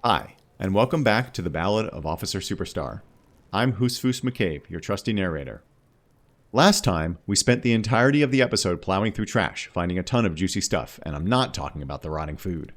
Hi, and welcome back to the Ballad of Officer Superstar. I'm Husfus McCabe, your trusty narrator. Last time, we spent the entirety of the episode plowing through trash, finding a ton of juicy stuff, and I'm not talking about the rotting food.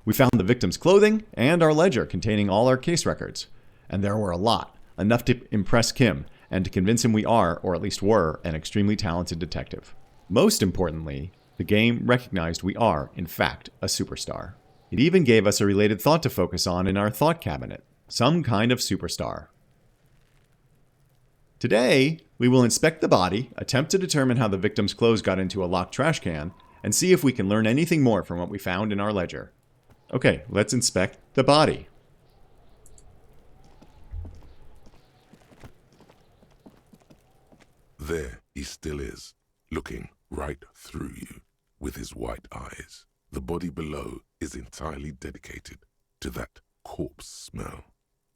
We found the victim's clothing and our ledger containing all our case records. And there were a lot, enough to impress Kim and to convince him we are, or at least were, an extremely talented detective. Most importantly, the game recognized we are, in fact, a superstar. It even gave us a related thought to focus on in our thought cabinet, some kind of superstar. Today, we will inspect the body, attempt to determine how the victim's clothes got into a locked trash can, and see if we can learn anything more from what we found in our ledger. Okay, let's inspect the body. There he still is, looking right through you with his white eyes. The body below is entirely dedicated to that corpse smell.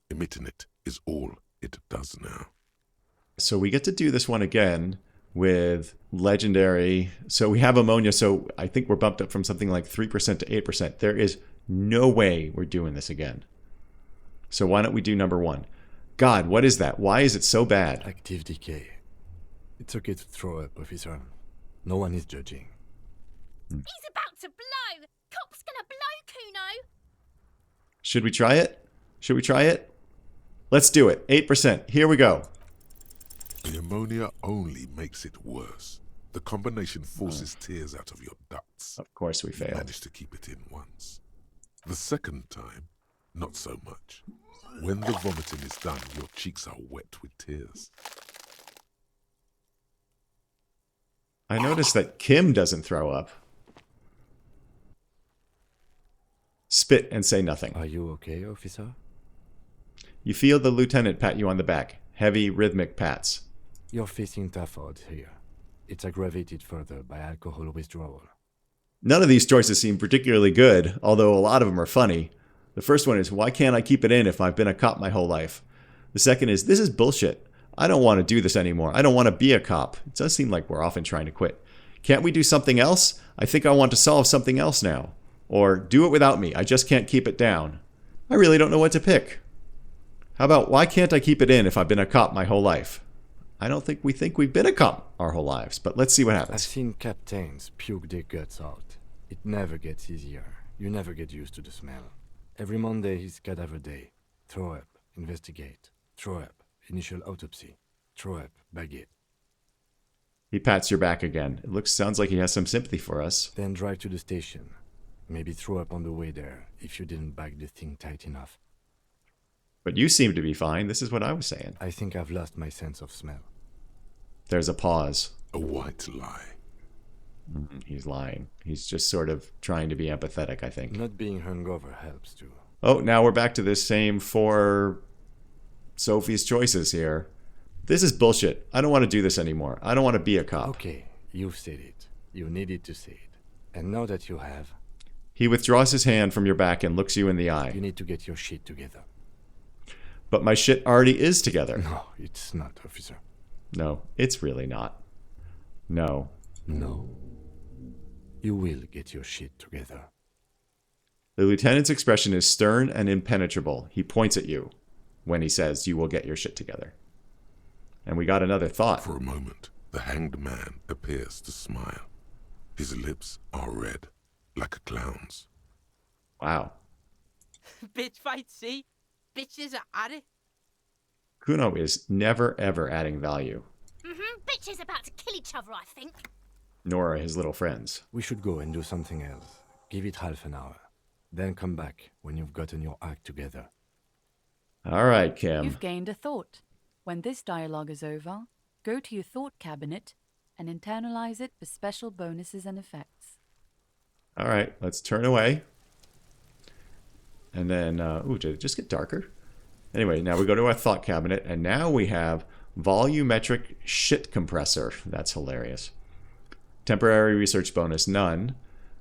Emitting it is all it does now. So we get to do this one again with legendary. So we have ammonia, so I think we're bumped up from something like 3% to 8%. There is no way we're doing this again. So why don't we do number one? God, what is that? Why is it so bad? Active decay. It's okay to throw up, officer. No one is judging. He's about to blow! Cop's gonna blow, Kuno! Should we try it? Should we try it? Let's do it. 8%. Here we go. The ammonia only makes it worse. The combination forces tears out of your ducts. Of course we You failed. managed to keep it in once. The second time, not so much. When the vomiting is done, your cheeks are wet with tears. I noticed that Kim doesn't throw up. Spit and say nothing. Are you okay, officer? You feel the lieutenant pat you on the back. Heavy, rhythmic pats. You're facing tough odds here. It's aggravated further by alcohol withdrawal. None of these choices seem particularly good, although a lot of them are funny. The first one is, why can't I keep it in if I've been a cop my whole life? The second is, this is bullshit. I don't want to do this anymore. I don't want to be a cop. It does seem like we're often trying to quit. Can't we do something else? I think I want to solve something else now. Or, do it without me. I just can't keep it down. I really don't know what to pick. How about, why can't I keep it in if I've been a cop my whole life? I don't think we've been a cop our whole lives, but let's see what I've happens. seen captains puke their guts out. It never gets easier. You never get used to the smell. Every Monday is cadaver day. Throw up, investigate. Throw up, initial autopsy. Throw up, bag it. He pats your back again. It sounds like he has some sympathy for us. Then drive to the station. Maybe throw up on the way there if you didn't bag the thing tight enough. But you seem to be fine. This is what I was saying. I think I've lost my sense of smell. There's a pause. A white lie. He's lying. He's just sort of trying to be empathetic, I think. Not being hungover helps too. Oh, now we're back to this same four Sophie's choices here. This is bullshit. I don't want to do this anymore. I don't want to be a cop. Okay, you've said it. You needed to say it. And now that you have, He withdraws his hand from your back and looks you in the eye. you need to get your shit together. But my shit already is together. No, it's not, officer. No, it's really not. No. No. You will get your shit together. The lieutenant's expression is stern and impenetrable. He points at you when he says, you will get your shit together. And we got another thought. For a moment, the hanged man appears to smile. His lips are red, like a clown's. Wow. Bitch fight, see? Bitches are at it. Kuno is never ever adding value. Bitches about to kill each other, I think. Nor are his little friends. We should go and do something else. Give it half an hour. Then come back when you've gotten your act together. All right, Kim. You've gained a thought. When this dialogue is over, go to your thought cabinet and internalize it for special bonuses and effects. All right, let's turn away. And then, ooh, did it just get darker? Anyway, now we go to our thought cabinet, and now we have volumetric shit compressor. That's hilarious. Temporary research bonus, none.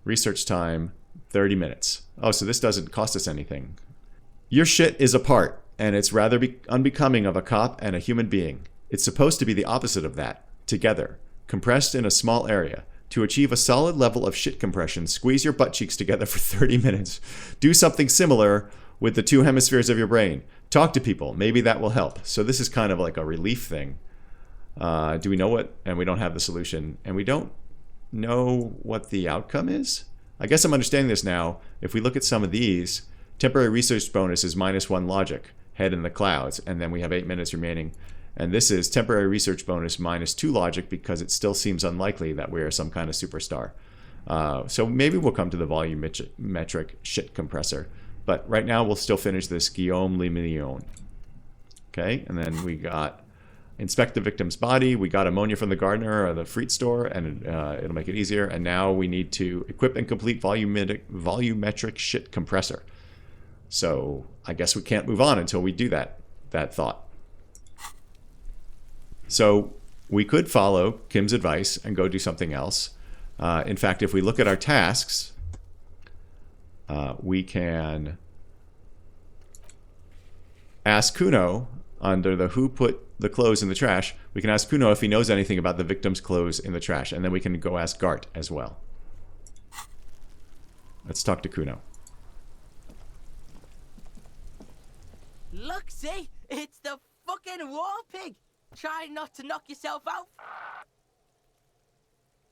Research time, 30 minutes. Oh, so this doesn't cost us anything. Your shit is apart, and it's rather unbecoming of a cop and a human being. It's supposed to be the opposite of that, together, compressed in a small area. To achieve a solid level of shit compression, squeeze your butt cheeks together for 30 minutes. Do something similar with the two hemispheres of your brain. Talk to people. Maybe that will help. So this is kind of like a relief thing. Do we know what? And we don't have the solution. And we don't know what the outcome is? I guess I'm understanding this now. If we look at some of these, temporary research bonus is -1 logic, head in the clouds, and then we have 8 minutes remaining. And this is temporary research bonus -2 logic because it still seems unlikely that we are some kind of superstar. So maybe we'll come to the volumetric shit compressor. But right now we'll still finish this Guillaume Le Million. Okay, and then we got inspect the victim's body. We got ammonia from the gardener or the fruit store, and it'll make it easier. And now we need to equip and complete volumetric shit compressor. So I guess we can't move on until we do that thought. So we could follow Kim's advice and go do something else. In fact, if we look at our tasks, we can ask Kuno under the who put the clothes in the trash. We can ask Kuno if he knows anything about the victim's clothes in the trash, and then we can go ask Gart as well. Let's talk to Kuno. Look, see? It's the fucking war pig! Try not to knock yourself out.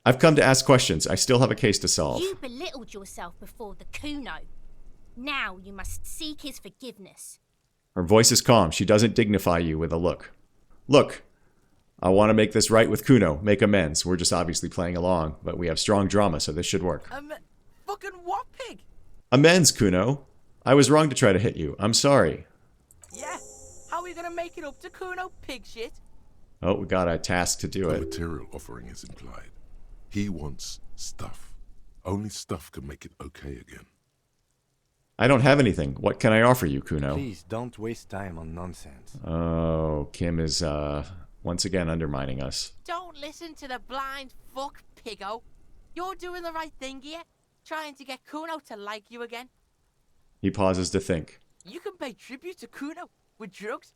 I've come to ask questions. I still have a case to solve. You belittled yourself before the Kuno. Now you must seek his forgiveness. Her voice is calm. She doesn't dignify you with a look. Look, I want to make this right with Kuno. Make amends. We're just obviously playing along, but we have strong drama, so this should work. Fucking what pig? Amends, Kuno. I was wrong to try to hit you. I'm sorry. Yeah? How are we gonna make it up to Kuno, pig shit? Oh, we got a task to do The it. material offering is implied. He wants stuff. Only stuff can make it okay again. I don't have anything. What can I offer you, Kuno? Please, don't waste time on nonsense. Oh, Kim is once again undermining us. Don't listen to the blind fuck, piggo. You're doing the right thing here. Trying to get Kuno to like you again. He pauses to think. You can pay tribute to Kuno with drugs,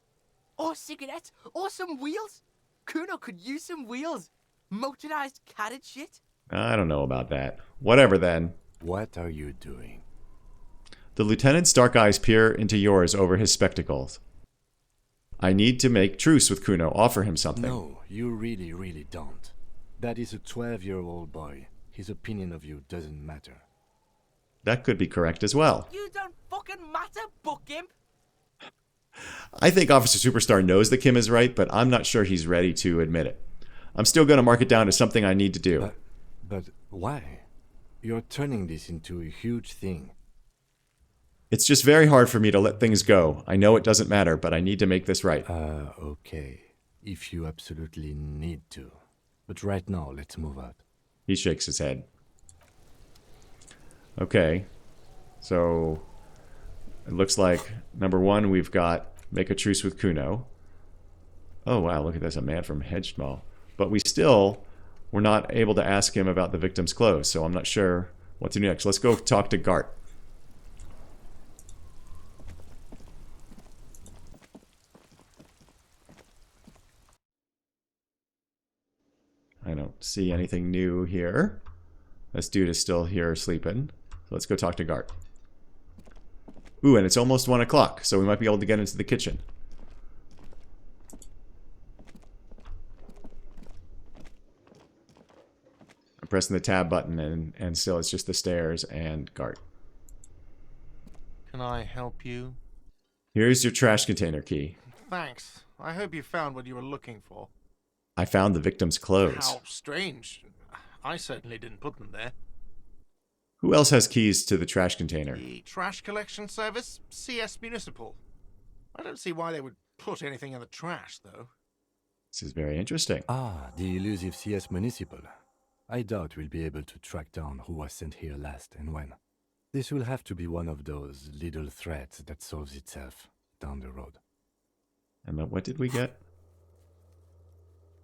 or cigarettes, or some wheels. Kuno could use some wheels. Motorized carriage shit. I don't know about that. Whatever then. What are you doing? The lieutenant's dark eyes peer into yours over his spectacles. I need to make truce with Kuno. Offer him something. No, you really, really don't. That is a 12-year-old boy. His opinion of you doesn't matter. That could be correct as well. You don't fucking matter, Buckimp. I think Officer Superstar knows that Kim is right, but I'm not sure he's ready to admit it. I'm still going to mark it down as something I need to do. But why? You're turning this into a huge thing. It's just very hard for me to let things go. I know it doesn't matter, but I need to make this right. Okay. If you absolutely need to. But right now, let's move out. He shakes his head. Okay. So, it looks like, number one, we've got make a truce with Kuno. Oh, wow, look at this. A man from Hedgemall. But we're not able to ask him about the victim's clothes, so I'm not sure what to do next. Let's go talk to Gart. I don't see anything new here. This dude is still here sleeping. So let's go talk to Gart. Ooh, and it's almost 1 o'clock, so we might be able to get into the kitchen. I'm pressing the tab button, and still it's just the stairs and Gart. Can I help you? Here's your trash container key. Thanks. I hope you found what you were looking for. I found the victim's clothes. How strange. I certainly didn't put them there. Who else has keys to the trash container? The trash collection service? CS Municipal. I don't see why they would put anything in the trash, though. This is very interesting. Ah, the elusive CS Municipal. I doubt we'll be able to track down who was sent here last and when. This will have to be one of those little threads that solves itself down the road. And then what did we get?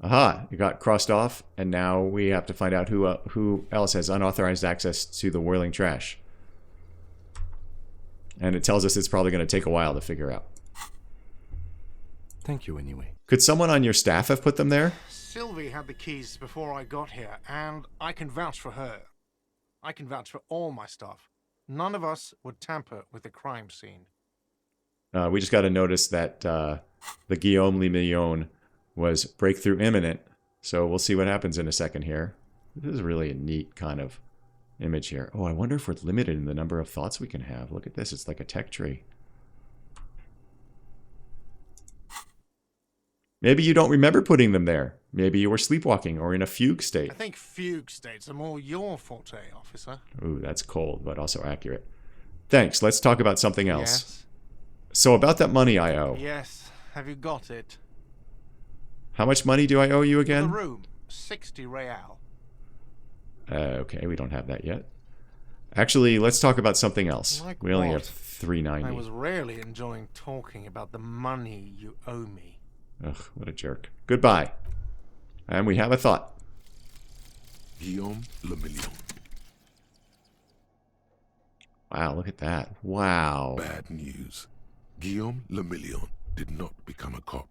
Aha! It got crossed off, and now we have to find out who else has unauthorized access to the whirling trash. And it tells us it's probably going to take a while to figure out. Thank you anyway. Could someone on your staff have put them there? Sylvie had the keys before I got here, and I can vouch for her. I can vouch for all my staff. None of us would tamper with the crime scene. We just got to notice that the Guillaume Le Million was breakthrough imminent. So we'll see what happens in a second here. This is really a neat kind of image here. Oh, I wonder if we're limited in the number of thoughts we can have. Look at this. It's like a tech tree. Maybe you don't remember putting them there. Maybe you were sleepwalking or in a fugue state. I think fugue states are more your forte, officer. Ooh, that's cold, but also accurate. Thanks. Let's talk about something else. Yes. So about that money I owe. Yes. Have you got it? How much money do I owe you The again? room. 60 real. Okay, we don't have that yet. Actually, let's talk about something else. Like We only what? have 390. I was really enjoying talking about the money you owe me. Ugh, what a jerk. Goodbye. And we have a thought. Guillaume Le Million. Wow, look at that. Wow. Bad news. Guillaume Le Million did not become a cop.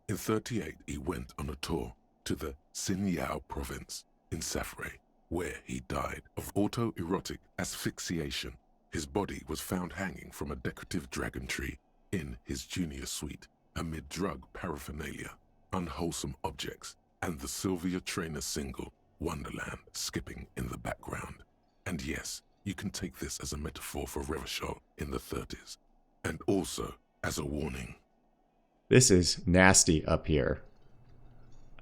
In 38, he went on a tour to the Sinyao province in Safre, where he died of autoerotic asphyxiation. His body was found hanging from a decorative dragon tree in his junior suite, amid drug paraphernalia, unwholesome objects, and the Sylvia Trainer single, Wonderland, skipping in the background. And yes, you can take this as a metaphor for Revachol in the 30s, and also as a warning. This is nasty up here.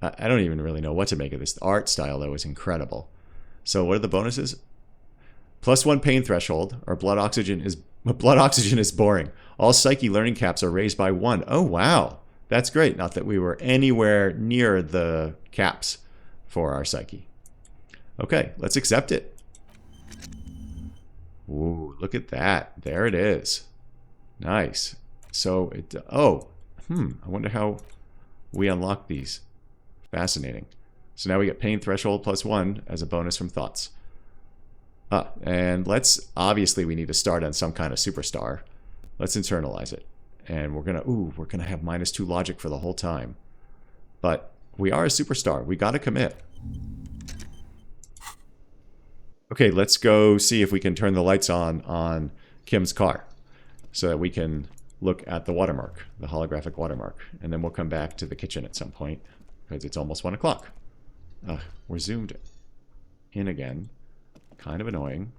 I don't even really know what to make of this. The art style, though, is incredible. So what are the bonuses? +1 pain threshold, or blood oxygen is boring. All psyche learning caps are raised by 1. Oh, wow. That's great. Not that we were anywhere near the caps for our psyche. Okay, let's accept it. Ooh, look at that. There it is. Nice. So it... I wonder how we unlock these. Fascinating. So now we get pain threshold +1 as a bonus from thoughts. And obviously we need to start on some kind of superstar. Let's internalize it. And we're gonna have -2 logic for the whole time. But we are a superstar. We gotta commit. Okay, let's go see if we can turn the lights on Kim's car so that we can look at the watermark, the holographic watermark. And then we'll come back to the kitchen at some point because it's almost 1 o'clock. We're zoomed in again. Kind of annoying.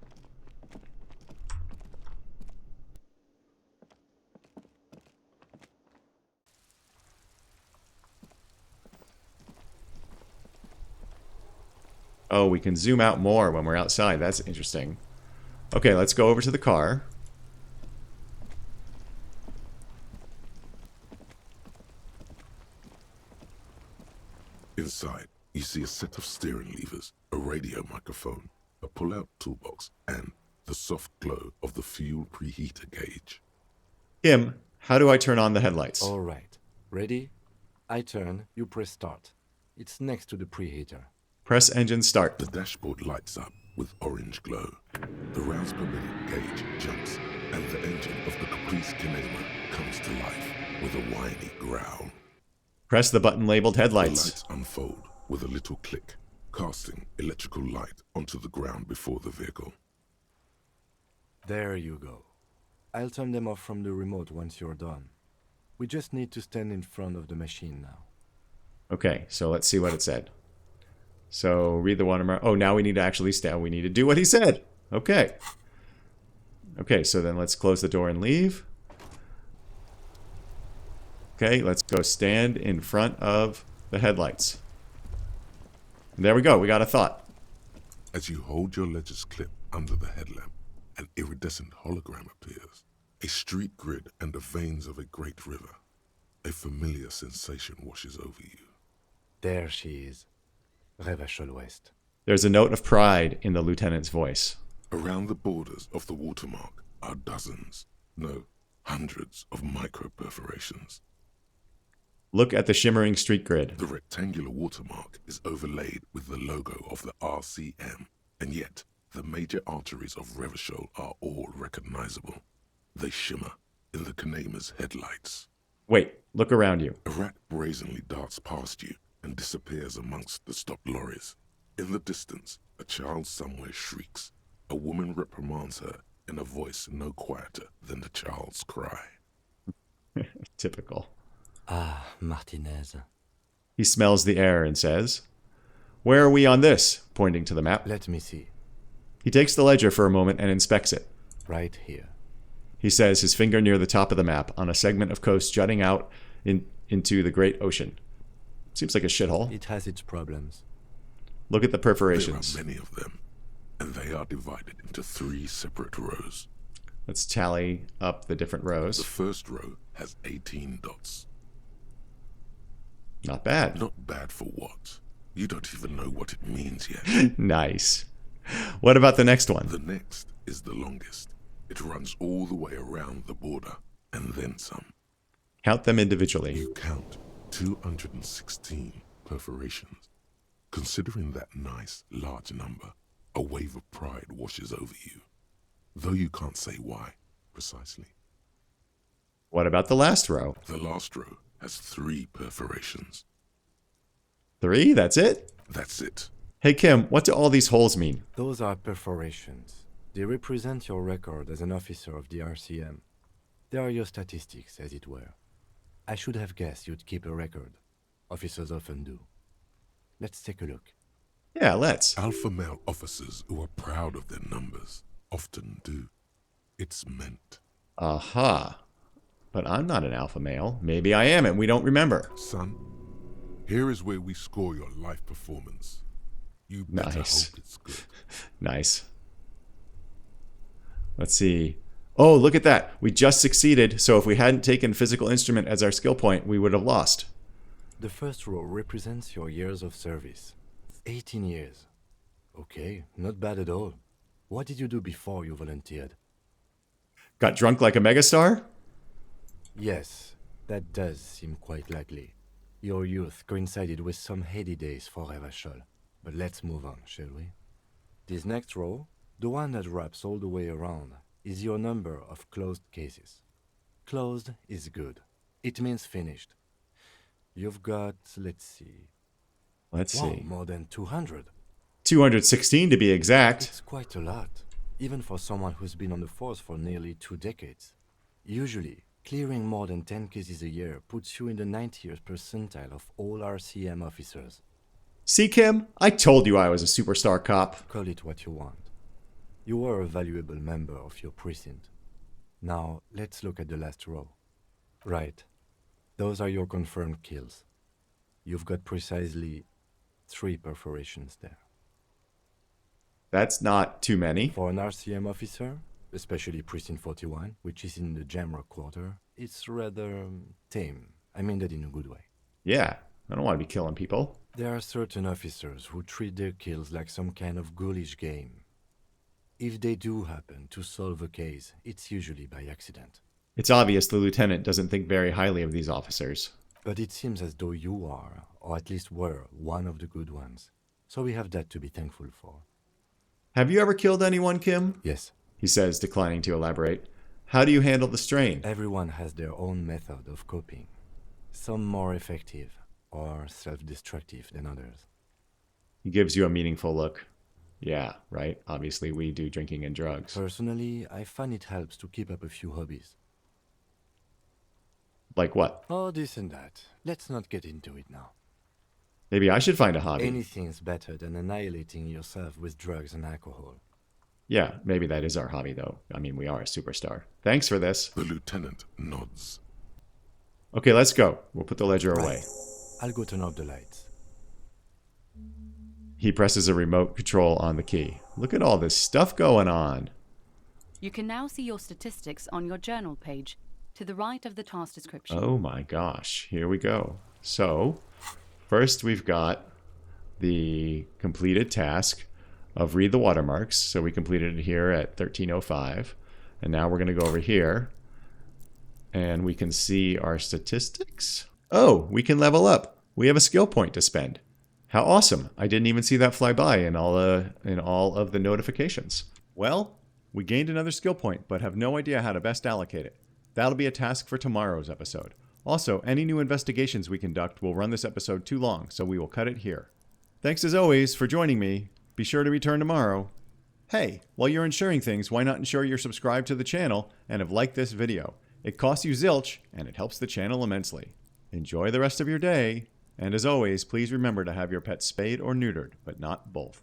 Oh, we can zoom out more when we're outside. That's interesting. Okay, let's go over to the car. Inside, you see a set of steering levers, a radio microphone, a pull-out toolbox, and the soft glow of the fuel preheater gauge. Kim, how do I turn on the headlights? All right. Ready? I turn, you press start. It's next to the preheater. Press engine start. The dashboard lights up with orange glow. The rounds per minute gauge jumps, and the engine of the Caprice Kinema comes to life with a whiny growl. Press the button labeled The headlights. lights unfold with a little click, casting electrical light onto the ground before the vehicle. There you go. I'll turn them off from the remote once you're done. We just need to stand in front of the machine now. Okay, so let's see what it said. So read the watermark. Oh, now we need to actually stand. We need to do what he said. Okay. Okay, so then let's close the door and leave. Okay, let's go stand in front of the headlights. And there we go. We got a thought. As you hold your ledger's clip under the headlamp, an iridescent hologram appears. A street grid and the veins of a great river. A familiar sensation washes over you. There she is. Revachol West. There's a note of pride in the lieutenant's voice. Around the borders of the watermark are dozens, no, hundreds of micro-perforations. Look at the shimmering street grid. The rectangular watermark is overlaid with the logo of the RCM, and yet the major arteries of Revachol are all recognizable. They shimmer in the Kinema's headlights. Wait, look around you. A rat brazenly darts past you and disappears amongst the stopped lorries. In the distance, a child somewhere shrieks. A woman reprimands her in a voice no quieter than the child's cry. Typical. Ah, Martinez. He smells the air and says, "Where are we on this?" pointing to the map. Let me see. He takes the ledger for a moment and inspects it. Right here. He says, his finger near the top of the map on a segment of coast jutting out into the great ocean. Seems like a shithole. It has its problems. Look at the There perforations. are many of them, and they are divided into 3 separate rows. Let's tally up the different rows. The first row has 18 dots. Not bad. Not bad for what? You don't even know what it means yet. Nice. What about the next one? The next is the longest. It runs all the way around the border, and then some. Count them individually. You count 216 perforations. Considering that nice, large number, a wave of pride washes over you. Though you can't say why, precisely. What about the last row? The last row has 3 perforations. 3? That's it? That's it. Hey Kim, what do all these holes mean? Those are perforations. They represent your record as an officer of the RCM. They are your statistics, as it were. I should have guessed you'd keep a record. Officers often do. Let's take a look. Yeah, let's. Alpha male officers who are proud of their numbers often do. It's meant. Aha. But I'm not an alpha male. Maybe I am and we don't remember. Son, here is where we score your life performance. You better Nice. hope it's good. Nice. Let's see. Oh, look at that. We just succeeded, so if we hadn't taken physical instrument as our skill point, we would have lost. The first row represents your years of service. 18 years. Okay, not bad at all. What did you do before you volunteered? Got drunk like a megastar? Yes, that does seem quite likely. Your youth coincided with some heady days for Revachol. But let's move on, shall we? This next row, the one that wraps all the way around, is your number of closed cases. Closed is good. It means finished. You've got, let's see. Let's Wow, see. more than 200. 216 to be exact. It's quite a lot, even for someone who's been on the force for nearly 2 decades. Usually, clearing more than 10 cases a year puts you in the 90th percentile of all RCM officers. See, Kim? I told you I was a superstar cop. Call it what you want. You were a valuable member of your precinct. Now, let's look at the last row. Right. Those are your confirmed kills. You've got precisely 3 perforations there. That's not too many. For an RCM officer, especially Precinct 41, which is in the Jamrock quarter, it's rather tame. I mean that in a good way. Yeah, I don't want to be killing people. There are certain officers who treat their kills like some kind of ghoulish game. If they do happen to solve a case, it's usually by accident. It's obvious the lieutenant doesn't think very highly of these officers. But it seems as though you are, or at least were, one of the good ones. So we have that to be thankful for. Have you ever killed anyone, Kim? Yes, He says, declining to elaborate. How do you handle the strain? everyone has their own method of coping. Some more effective, or self-destructive than others. He gives you a meaningful look. Yeah, right. Obviously, we do drinking and drugs. Personally, I find it helps to keep up a few hobbies. Like what? Oh, this and that. Let's not get into it now. Maybe I should find a hobby. Anything's better than annihilating yourself with drugs and alcohol. Yeah, maybe that is our hobby, though. I mean, we are a superstar. Thanks for this. The lieutenant nods. Okay, let's go. We'll put the ledger away. I'll go turn off the lights. He presses a remote control on the key. Look at all this stuff going on. You can now see your statistics on your journal page to the right of the task description. Oh my gosh. Here we go. So, first we've got the completed task of read the watermarks. So we completed it here at 13:05. And now we're going to go over here. And we can see our statistics. Oh, we can level up. We have a skill point to spend. How awesome. I didn't even see that fly by in all of the notifications. Well, we gained another skill point, but have no idea how to best allocate it. That'll be a task for tomorrow's episode. Also, any new investigations we conduct will run this episode too long, so we will cut it here. Thanks as always for joining me. Be sure to return tomorrow. Hey, while you're insuring things, why not ensure you're subscribed to the channel and have liked this video? It costs you zilch, and it helps the channel immensely. Enjoy the rest of your day, and as always, please remember to have your pet spayed or neutered, but not both.